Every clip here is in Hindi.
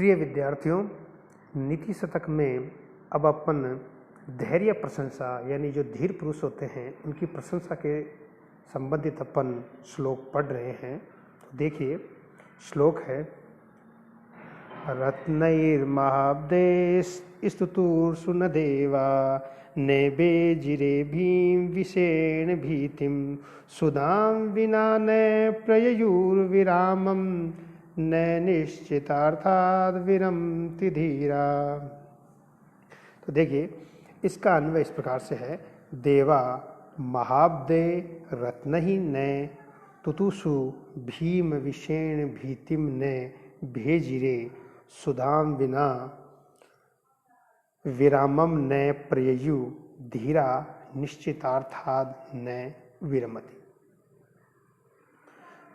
प्रिय विद्यार्थियों, नीति शतक में अब अपन धैर्य प्रशंसा यानी जो धीर पुरुष होते हैं उनकी प्रशंसा के संबंधित अपन श्लोक पढ़ रहे हैं। तो देखिए, श्लोक है रत्नैर्महाब्देश स्तुतुर्षु न देवा नैबे जिरे भीम विषेण भीतिम सुदां विना न प्रययुर्विरामं न निश्चितार्थाद् विरमति धीरा। तो देखिए, इसका अन्वय इस प्रकार से है। देवा महाब्दे रत्नहि न तुतुषु भीम विषेण भीतिम न भेजिरे सुधाम विना विरामम न प्रययु धीरा निश्चितार्थाद न विरमति।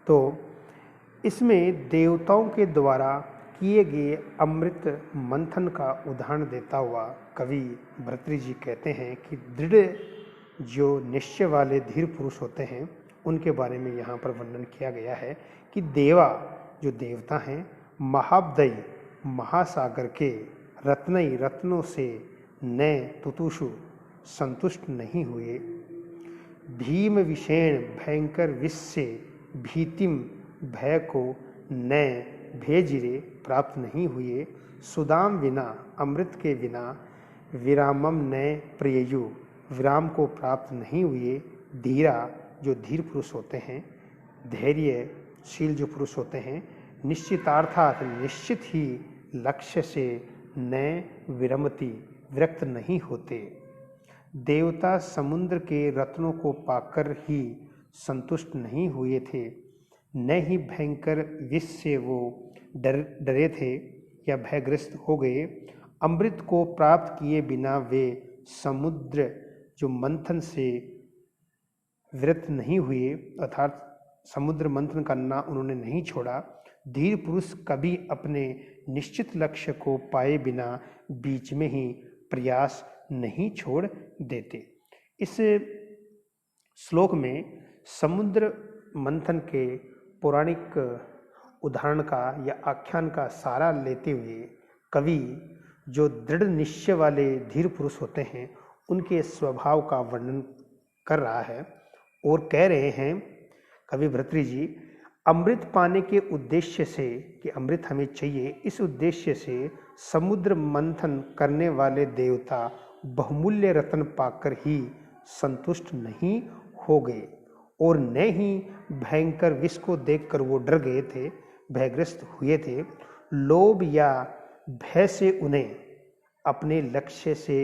तो इसमें देवताओं के द्वारा किए गए अमृत मंथन का उदाहरण देता हुआ कवि भर्तृहरि जी कहते हैं कि दृढ़ जो निश्चय वाले धीर पुरुष होते हैं उनके बारे में यहाँ पर वर्णन किया गया है कि देवा जो देवता हैं महाब्दयी महासागर के रत्नई रत्नों से न तुतुषु संतुष्ट नहीं हुए, भीम विषेण भयंकर विष से भीतिम भय को न भेजिरे प्राप्त नहीं हुए, सुदाम विना अमृत के बिना विरामम न प्रिययु विराम को प्राप्त नहीं हुए, धीरा जो धीर पुरुष होते हैं, धैर्यशील जो पुरुष होते हैं, निश्चितार्थात निश्चित ही लक्ष्य से न विरमति विरक्त नहीं होते। देवता समुद्र के रत्नों को पाकर ही संतुष्ट नहीं हुए थे, न ही भयंकर विष से वो डरे थे या भयग्रस्त हो गए। अमृत को प्राप्त किए बिना वे समुद्र जो मंथन से विरत नहीं हुए, अर्थात समुद्र मंथन करना उन्होंने नहीं छोड़ा। धीर पुरुष कभी अपने निश्चित लक्ष्य को पाए बिना बीच में ही प्रयास नहीं छोड़ देते। इस श्लोक में समुद्र मंथन के पौराणिक उदाहरण का या आख्यान का सारा लेते हुए कवि जो दृढ़ निश्चय वाले धीर पुरुष होते हैं उनके स्वभाव का वर्णन कर रहा है और कह रहे हैं कवि भर्तृहरि जी, अमृत पाने के उद्देश्य से कि अमृत हमें चाहिए, इस उद्देश्य से समुद्र मंथन करने वाले देवता बहुमूल्य रत्न पाकर ही संतुष्ट नहीं हो गए और न ही भयंकर विष को देखकर वो डर गए थे, भयग्रस्त हुए थे। लोभ या भय से उन्हें अपने लक्ष्य से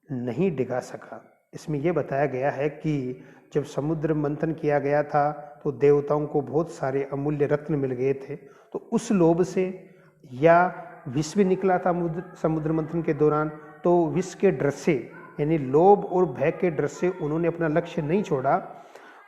नहीं डिगा सका। इसमें यह बताया गया है कि जब समुद्र मंथन किया गया था तो देवताओं को बहुत सारे अमूल्य रत्न मिल गए थे, तो उस लोभ से या विष भी निकला था समुद्र मंथन के दौरान, तो विष के डर से यानी लोभ और भय के डर से उन्होंने अपना लक्ष्य नहीं छोड़ा।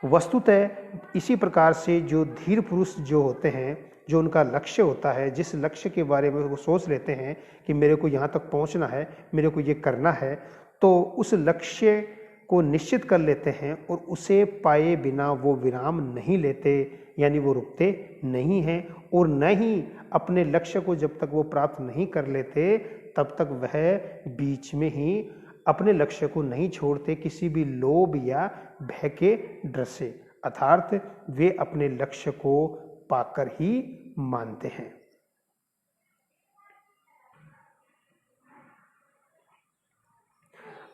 वस्तुतः इसी प्रकार से जो धीर पुरुष जो होते हैं, जो उनका लक्ष्य होता है, जिस लक्ष्य के बारे में वो सोच लेते हैं कि मेरे को यहाँ तक पहुँचना है, मेरे को ये करना है, तो उस लक्ष्य को निश्चित कर लेते हैं और उसे पाए बिना वो विराम नहीं लेते, यानी वो रुकते नहीं हैं और न ही अपने लक्ष्य को जब तक वो प्राप्त नहीं कर लेते तब तक वह बीच में ही अपने लक्ष्य को नहीं छोड़ते किसी भी लोभ या भय के डर से, अर्थात वे अपने लक्ष्य को पाकर ही मानते हैं।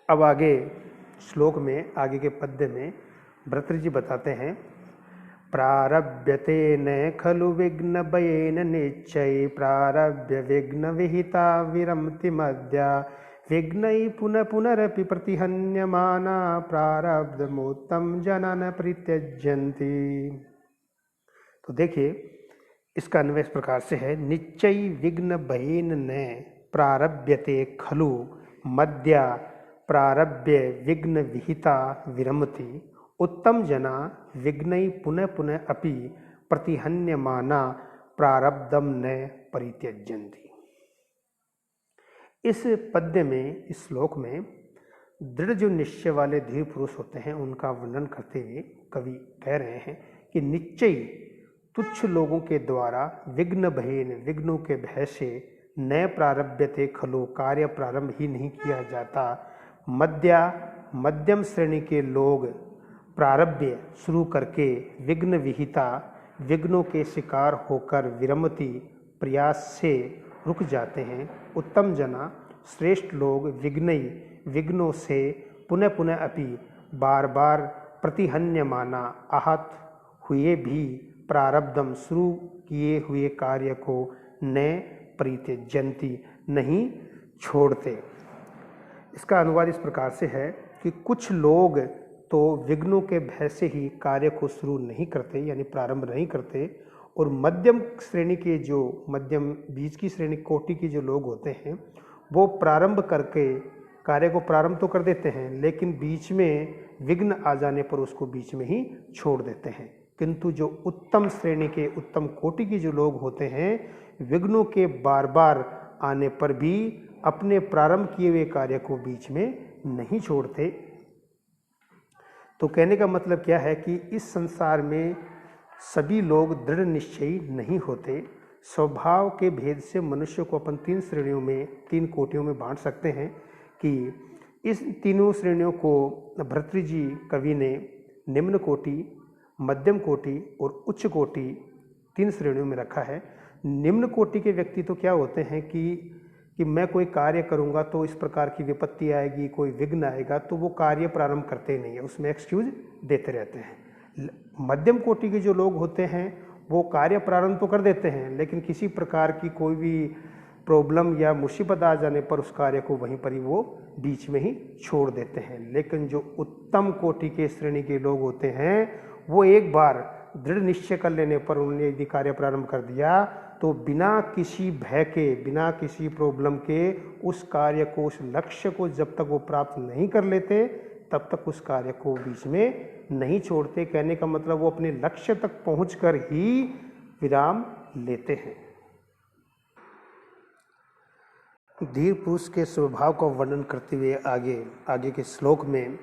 अब आगे श्लोक में आगे के पद्य में भर्तृहरि जी बताते हैं, प्रारभ्यते न खलु विघ्न भयेन निश्चय प्रारभ्य विघ्न विहिता विरमति मध्या विघ्नै पुनः पुनरपि प्रतिहन्यमाना प्रारब्धमोत्तम जनान परित्यज्यन्ति। तो देखिए, इसका अन्वय इस प्रकार से है, निश्चय विघ्न भयेन न प्रारभ्यते खलु मध्या प्रारभ्य विघ्न विहिता विरमति उत्तम जना विघ्नै पुनः पुनः अपि प्रतिहन्यमाना प्रारब्धम न परित्यज्यन्ति। इस पद्य में, इस श्लोक में दृढ़ जो निश्चय वाले धीर पुरुष होते हैं उनका वर्णन करते हुए कवि कह रहे हैं कि निश्चय तुच्छ लोगों के द्वारा विघ्न भयेन विघ्नों के भय से न प्रारभ्यते खलु, कार्य प्रारंभ ही नहीं किया जाता। मध्यम श्रेणी के लोग प्रारब्ध शुरू करके विघ्न विहिता, विघ्नों के शिकार होकर विरमति प्रयास से रुक जाते हैं। उत्तम जना श्रेष्ठ लोग विघ्नों से पुनः पुनः अपि बार बार प्रतिहन्यमाना आहत हुए भी प्रारब्धम शुरू किए हुए कार्य को न परित्यजन्ति, नहीं छोड़ते। इसका अनुवाद इस प्रकार से है कि कुछ लोग तो विघ्नों के भय से ही कार्य को शुरू नहीं करते, यानी प्रारंभ नहीं करते, और मध्यम श्रेणी के जो मध्यम बीच की श्रेणी कोटि के जो लोग होते हैं वो प्रारंभ करके कार्य को प्रारंभ तो कर देते हैं, लेकिन बीच में विघ्न आ जाने पर उसको बीच में ही छोड़ देते हैं। किंतु जो उत्तम श्रेणी के उत्तम कोटि के जो लोग होते हैं विघ्नों के बार बार आने पर भी अपने प्रारंभ किए हुए कार्य को बीच में नहीं छोड़ते। तो कहने का मतलब क्या है कि इस संसार में सभी लोग दृढ़ निश्चयी नहीं होते। स्वभाव के भेद से मनुष्य को अपन तीन श्रेणियों में, तीन कोटियों में बांट सकते हैं कि इस तीनों श्रेणियों को भर्तृजी कवि ने निम्न कोटि, मध्यम कोटि और उच्च कोटि तीन श्रेणियों में रखा है। निम्न कोटि के व्यक्ति तो क्या होते हैं कि मैं कोई कार्य करूंगा तो इस प्रकार की विपत्ति आएगी, कोई विघ्न आएगा, तो वो कार्य प्रारंभ करते नहीं है, उसमें एक्सक्यूज देते रहते हैं। मध्यम कोटि के जो लोग होते हैं वो कार्य प्रारंभ तो कर देते हैं, लेकिन किसी प्रकार की कोई भी प्रॉब्लम या मुसीबत आ जाने पर उस कार्य को वहीं पर ही वो बीच में ही छोड़ देते हैं। लेकिन जो उत्तम कोटि के श्रेणी के लोग होते हैं वो एक बार दृढ़ निश्चय कर लेने पर उन्होंने यदि कार्य प्रारंभ कर दिया तो बिना किसी भय के, बिना किसी प्रॉब्लम के उस कार्य को, उस लक्ष्य को जब तक वो प्राप्त नहीं कर लेते तब तक उस कार्य को बीच में नहीं छोड़ते। कहने का मतलब वो अपने लक्ष्य तक पहुंचकर ही विराम लेते हैं। धीर पुरुष के स्वभाव का वर्णन करते हुए आगे के श्लोक में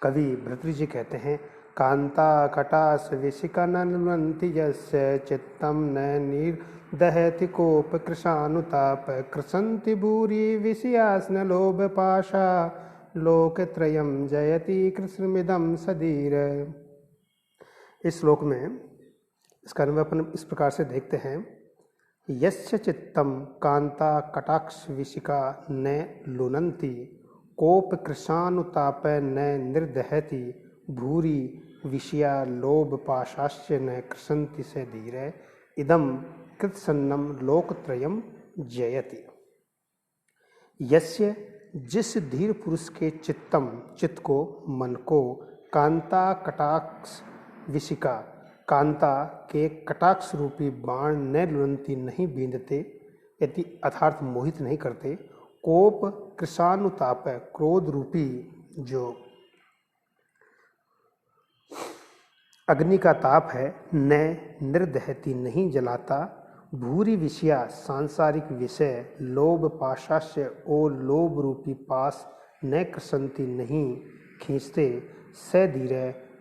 कवि भर्तृजी कहते हैं, कांता कटास विशिका नन्वन्ति यस्य चित्तम न निर्दहति कोप कृशानुताप कृशन्ति भूरि विषयास्न लोभ पाशा लोकत्रयं जयति कृष्णमिदं सदीर। इस श्लोक में इसका अनुवाद अपन इस प्रकार से देखते हैं, यस्य चित्तम कांता कटाक्ष विशिका न लुनन्ति कोप कृशानुताप न निर्दहति भूरि विषया लोभ पाशाश्च न कृशन्ति स धीर इदं कृतसन्नम लोकत्रयम जयति। यस्य जिस धीर पुरुष के चित्तम, चित्त को, मन को, कांता कटाक्ष विशिका, कांता के कटाक्ष रूपी बाण न लुनती नहीं बींधते, यदि अर्थात मोहित नहीं करते, कोप कृशानुताप क्रोध रूपी जो अग्नि का ताप है, न निर्दहती नहीं जलाता, भूरी विषया सांसारिक विषय, लोभ पाशास्य ओ लोभ रूपी पास न कृशन्ति नहीं खींचते, स धीर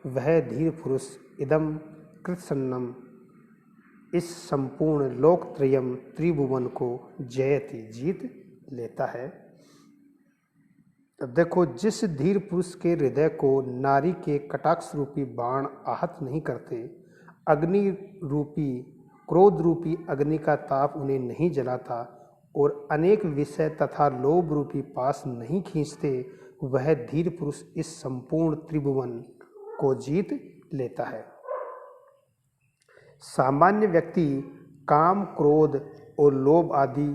वह धीर पुरुष इदम कृतसन्नम इस संपूर्ण लोकत्रयम त्रिभुवन को जयति जीत लेता है। अब देखो, जिस धीर पुरुष के हृदय को नारी के कटाक्ष रूपी बाण आहत नहीं करते, अग्नि रूपी, क्रोध रूपी अग्नि का ताप उन्हें नहीं जलाता और अनेक विषय तथा लोभ रूपी पास नहीं खींचते, वह धीर पुरुष इस संपूर्ण त्रिभुवन को जीत लेता है। सामान्य व्यक्ति काम, क्रोध और लोभ आदि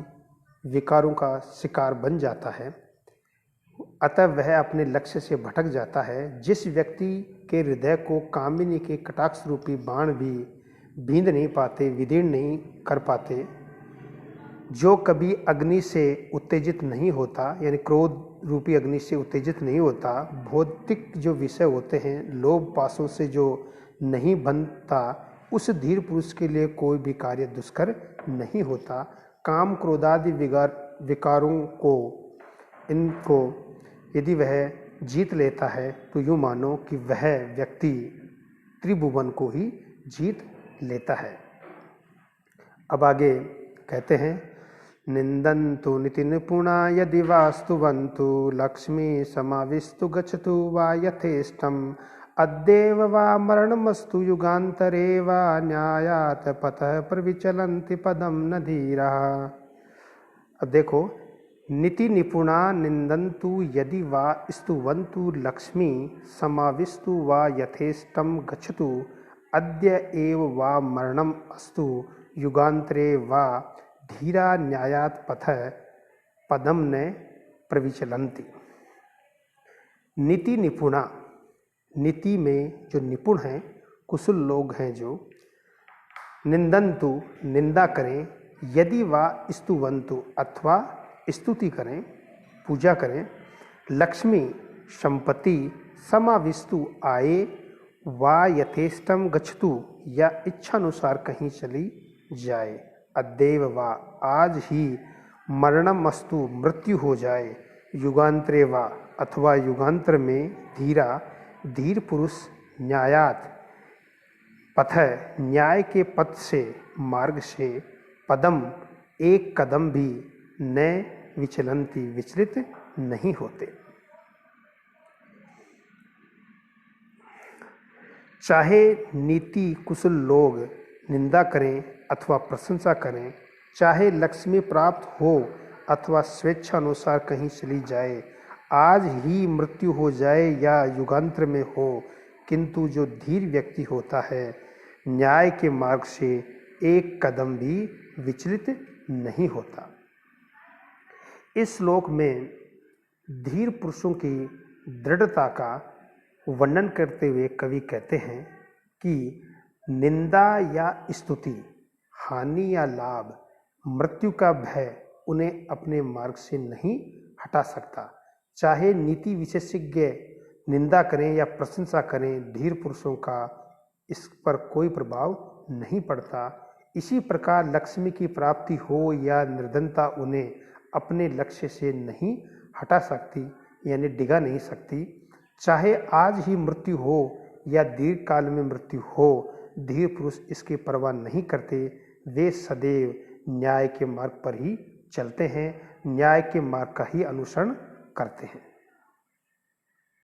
विकारों का शिकार बन जाता है, अतः वह अपने लक्ष्य से भटक जाता है। जिस व्यक्ति के हृदय को कामिनी के कटाक्ष रूपी बाण भी बींध नहीं पाते, विदीर्ण नहीं कर पाते, जो कभी अग्नि से उत्तेजित नहीं होता, यानी क्रोध रूपी अग्नि से उत्तेजित नहीं होता, भौतिक जो विषय होते हैं, लोभ पासों से जो नहीं बनता, उस धीर पुरुष के लिए कोई भी कार्य दुष्कर नहीं होता। काम क्रोधादि विकारों को, इनको यदि वह जीत लेता है तो यूँ मानो कि वह व्यक्ति त्रिभुवन को ही जीत लेता है। अब आगे कहते हैं, निन्दन्तु नितिनिपुणा यदि वा स्तुवन्तु लक्ष्मी समाविस्तु गच्छतु वा यथेष्टम् अद्यैव वा मरणमस्तु युगान्तरे वा न्यायात् पथः प्रविचलन्ति पदं न धीराः। अब देखो, नीति निपुणा निन्दन्तु यदि वा स्तुवन्तु लक्ष्मी समाविस्तु वा यथेष्टं गच्छतु अद्य एव वा मरणम् अस्तु युगान्तरे वा धीरा न्यायात् पथः पदम न प्रविचलन्ति। नीति निपुणा, नीति में जो निपुण हैं, कुशल लोग हैं, जो निंदन्तु निंदा करें, यदि वा स्तुवन्तु अथवा स्तुति करें, पूजा करें, लक्ष्मी संपत्ति समाविस्तु आए, वा यथेष्टम गच्छतु या इच्छानुसार कहीं चली जाए, अद्यैव वा आज ही मरणमस्तु मृत्यु हो जाए, युगांतरे वा अथवा युगांतर में धीरा धीर पुरुष न्यायात पथ न्याय के पथ से मार्ग से पदम एक कदम भी न विचलंती विचलित नहीं होते। चाहे नीति कुशल लोग निंदा करें अथवा प्रशंसा करें, चाहे लक्ष्मी प्राप्त हो अथवा स्वेच्छा अनुसार कहीं चली जाए, आज ही मृत्यु हो जाए या युगांतर में हो, किंतु जो धीर व्यक्ति होता है न्याय के मार्ग से एक कदम भी विचलित नहीं होता। इस श्लोक में धीर पुरुषों की दृढ़ता का वर्णन करते हुए कवि कहते हैं कि निंदा या स्तुति, हानि या लाभ, मृत्यु का भय उन्हें अपने मार्ग से नहीं हटा सकता। चाहे नीति विशेषज्ञ निंदा करें या प्रशंसा करें, धीर पुरुषों का इस पर कोई प्रभाव नहीं पड़ता। इसी प्रकार लक्ष्मी की प्राप्ति हो या निर्धनता उन्हें अपने लक्ष्य से नहीं हटा सकती, यानी डिगा नहीं सकती। चाहे आज ही मृत्यु हो या दीर्घ काल में मृत्यु हो, धीर पुरुष इसकी परवाह नहीं करते। वे सदैव न्याय के मार्ग पर ही चलते हैं, न्याय के मार्ग का ही अनुसरण करते हैं।